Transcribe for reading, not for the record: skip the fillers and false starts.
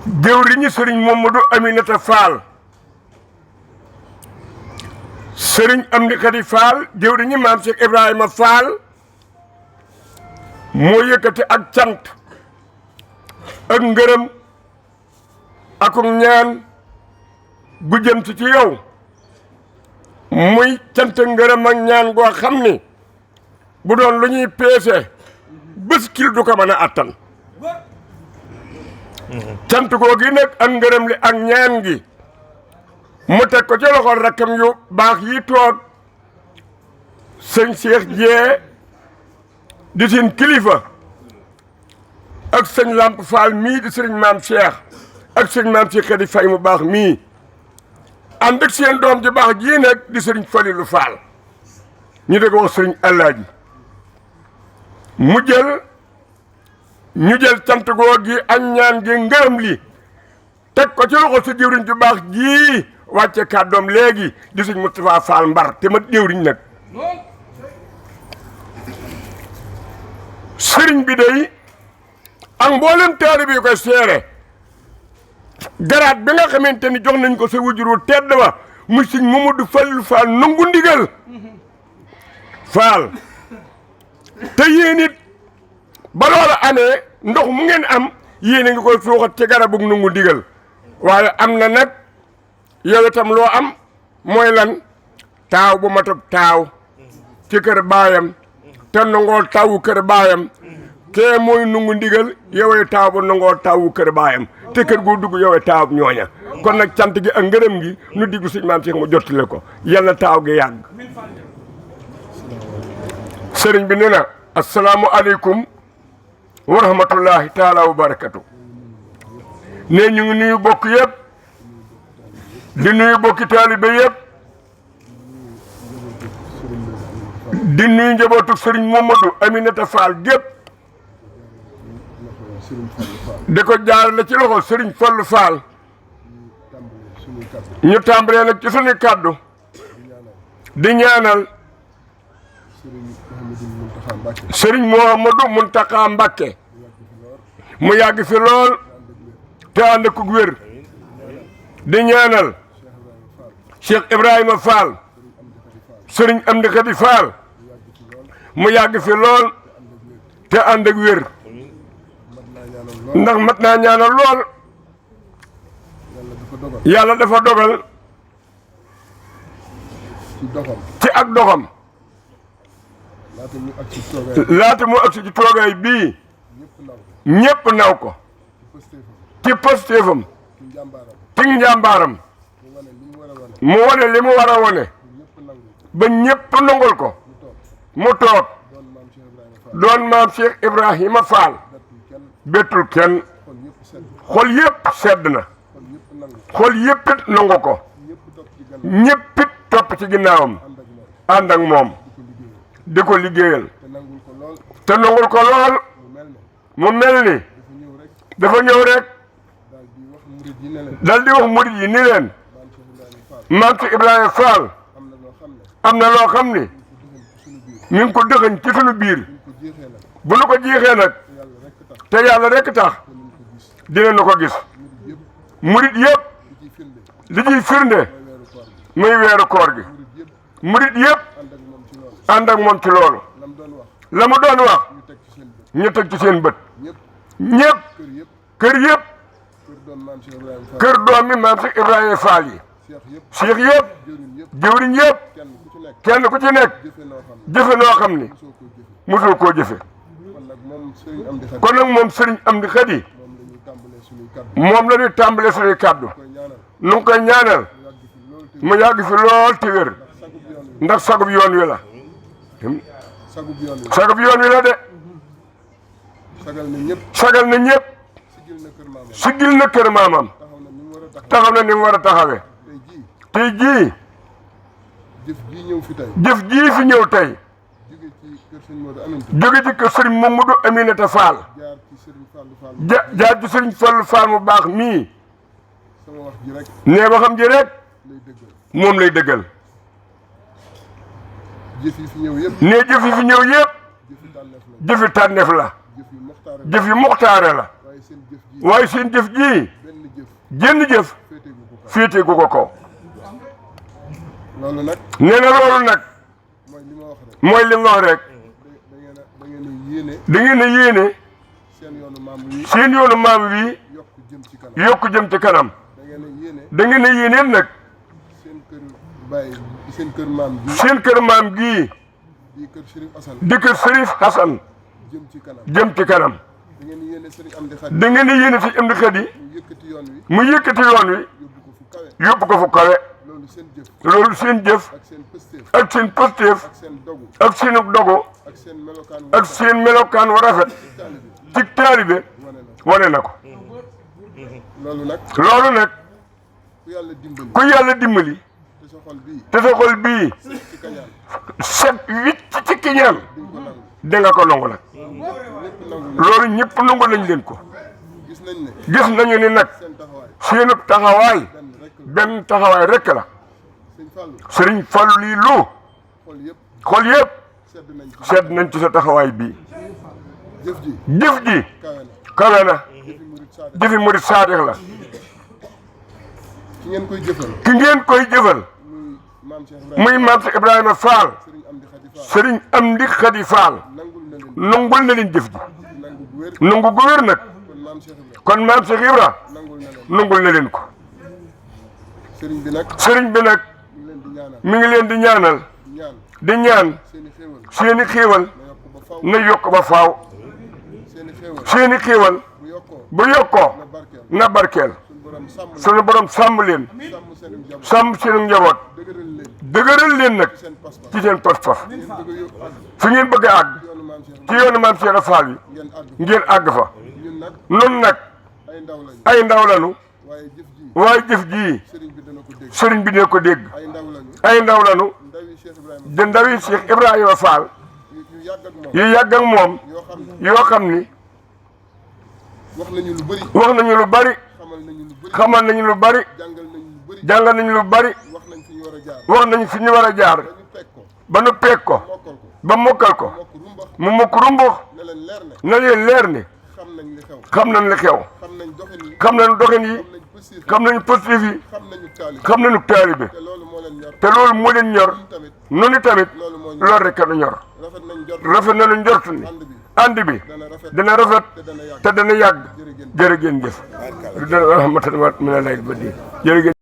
jëwriñu sëriñ Mamadou Aminata Fall sëriñ Amdi Khady Fall jëwriñu maam Cheikh Ibrahima Fall moo yëkkati ak cant ak ngërëm ak ñaan gu jëm ci yow muy cant ngërëm ak ñaan goo xam ni bu doon lu ñuy peese bés kil du ko mën a attan cant googi nag ak ngërëm li ak ñaan gi mu teg ko ci loxol rakkam yu baax yi toog sëñ Cheikh Dieye di seen kilifa ak sëñ Lamp Fall mii di sëriñ maam Cheikh ak sëñ maam Cheikh Khady Faye mu baax mii ànd ak seen doom ji baax jii nag di sëriñ Falilou Fall ñu dégg wax sëriñ Alaaji ñu jël cant googi ak ñaan gi ngërëm li teg ko ci loxo sa jëwriñ ju baax jii wàcce kàddoom léegi di sëñ Moustapha Fall Mbar te mat jëwriñ nag sëriñ bi day ak mboolem taalibe yi koy seere garaat bi nga xamante ni jox nañ ko sa wujuru tedd wa muy sëñ Mamadou Falilou Fall nangu ndigal Fall te yéen it ba loola amee ndox mu ngeen am yéen a ngi koy suuxat ci garabug nangu ndigal waaye am na nag yow itam loo am mooy lan taaw bu matub taaw ci kër baayam te nangoo taawu kër baayam kee mooy nangu ndigal yowee taaw bu nangoo taawu kër baayam te kër goo dugg yowee taaw ñooña kon nag cant gi ak ngërëm gi nu diggu sëñ maam Cheikh mu jottale ko yal na taaw gi yàgg sëriñ bi nee na asalaamu aleykum wa rahmatullahi taala wa barakatu ne ñu ngi nuyu bokk yëpp di nuyu bokki taalibe yëpp di nuyu njabootu sëriñ Mamadou Aminata Fall gépp di ko jaarale ci loxo sëriñ Fallu Fall ñu tàmbalee nag ci suñu kàddu di ñaanal sëriñ Mouhamadou Mountakha Mbacké mu yàgg fi lool te ànd ak wér di ñaanal Cheikh Ibrahima Fall sëriñ Amdi Khady Fall mu yàgg fi lool te ànd ak wér ndax mat naa ñaanal lool yàlla dafa dogal ci ak doxam laata mu agsi ci toogaay bii ñépp naw ko ci postéefam ci njàmbaaram mu wane li mu war a wane ba ñépp nangul ko mu toog doon maam Cheikh Ibrahima Fall bettul kenn xol yépp sedd na xol yépp it nangu ko ñépp it topp ci ginnaawam ànd ak moom di ko liggéeyal te nangul ko lool mu mel ni dafa ñëw rek dal di wax murid yi ni leen maam Cheikh Ibrahima Fall am na loo xam ni mi ngi ko dëxañ ci sunu biir bu nu ko jiixee nag te yàlla rek tax dina nu ko gis murid yëpp li ciy firnde muy weeru koor gi murid yëpp ànd ak moom ci loolu la mu doon wax ñu teg ci seen bët ñëpp kër yëpp kër doom mi maam Cheikh Ibrahima Fall yi Cheikh yëpp jëwriñ yëpp kenn ku ci nekk jëfe noo xam ni mosul koo jëfe kon nag moom sëriñ Amdi Khady moom la ñuy tàmbalee suñuy kàddu nu ngi koy ñaanal mu yàgg fi lool te wér ndax sagub yoon wi la sagub yoon wi la de sagal na ñëpp siggil na kër maamam taxaw na ni mu war a taxawee tey jii jëf jii fi ñëw tey jóge ci kër sëriñ Mamadou Aminata Fall jaar ci sëriñ Fallu Fall mu baax mii nee waxam ji rek moom lay dëggal jëf yi fi ñëw yëpp nee jëf yi fi ñëw yëpp jëfi tànneef la jëf yi muxtaare la waaye seen jëf ji jenn jëf féete gu ko kaw. loolu nag nee na loolu nag mooy li ma wax rek da ngeen a yéene seen yoonu maam wi yokk jëm ci kanam. da ngeen a yéene nag seen kër maam gi seen kër maam gii di kër Chérif Assane di kër Chérif Assane jëm ci kanam jëm ci kanam. da ngeen a yéene Serigne Amdi Khady da ngeen a yéene si Amdi Khady mu yëkkati yoon wi yóbbu ko fu kawe. loolu seen jëf ak seen pëstéef ak seen dogu ak seen melokaan wa rafet ci taalibe wane na ko. loolu nag ku yàlla dimbali te sa xol bii set wicc ci kiñaan danga ko nangu nag. loolu ñëpp nangu nañ leen ko. gis nañu ni nag seenu taxawaay benn taxawaay rekk la. Sëriñ Fallu lii lu xol yëpp sedd nañ ci sa taxawaay bii. jëf ji kawe na jëfi murit saadix la. ki ngeen koy jëfal muy maam Cheikh Ibrahima Fall Sëriñ Amdi Khady Fall nangul na leen jëf ji nangu gu wér nag. kon maam Cheikh Ibra nangul na leen ko. sëriñ bi nag mi ngi leen di ñaanal di ñaan seeni xéewal na yokk ba faaw. seeni xéewal bu yokkoo na barkeel. sunu borom sàmm leen sàmm seen njaboot dëgëral leen nag ci seen pas-pas fi ngeen bëgg a àgg ci yoonu maam Cheikh Fall yi ngeen àgg fa. nun nag ay ndaw lañu waaye jëf ji sëriñ bi dina ko dégg. ay ndaw lañu de ndawi Cheikh Ibrahima Fall yu yàgg ak moom yoo xam ni wax nañu lu bari xamal nañu lu bari jàngal nañu lu bari wax nañu fi ñu war a jaar ba nu peeg ko ba mokkal ko mu mokk rumbux na leen leer ni xam nañ li xew xam nañu doxin yi xam nañu positif yi xam nañu taalibe te loolu moo leen ñor noonu tamit loolu rek a ñor. rafet nañu njort ni ànd bi dana rafet te dana yàgg jërë ngeen jëf. rahmatan wa min Allah ba di jërë ngeen